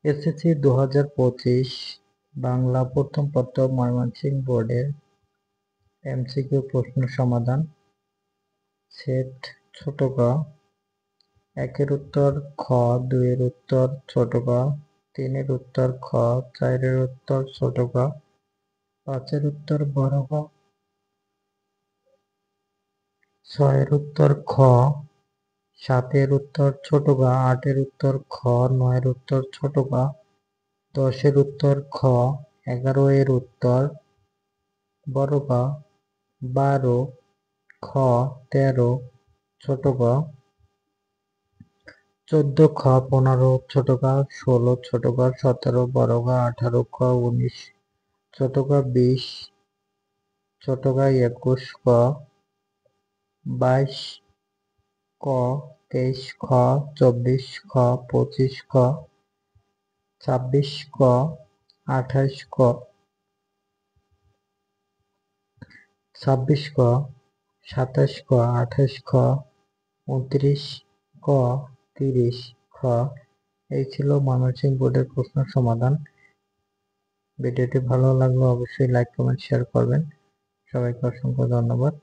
SSC 2025 Bangla প্রথম পত্র ময়মনসিংহ বোর্ডের এমসিকিউ প্রশ্ন সমাধান। সেট ছোট ক, 1 এর উত্তর খ, 2 এর উত্তর ছোট ক, 3 এর উত্তর খ, 4 এর উত্তর ছোট ক, 5 এর উত্তর বড় ক, 6 এর উত্তর খ, 7 এর উত্তর ছোট ক, 8 এর উত্তর খ, 9 এর উত্তর ছোট ক, 10 এর উত্তর খ, 11 এর উত্তর বড় ক, 12 খ, 13 ছোট ক, 14 খ, 15 ছোট ক, 16 ছোট ক, 17 বড় ক, 18 খ, 19 ছোট ক, 20 ছোট ক, 21 ক, 22 ক, 23 খ, 24 খ, 25 খ, 26 ক, 28 ক, 26 ক, 27 ক, 28 খ, 29 ক, 30 খ। এই ছিল ময়মনসিংহ বোর্ডের প্রশ্ন সমাধান। ভিডিওটি ভালো লাগলে অবশ্যই লাইক, কমেন্ট, শেয়ার করবেন। সবাইকে অসংখ্য ধন্যবাদ।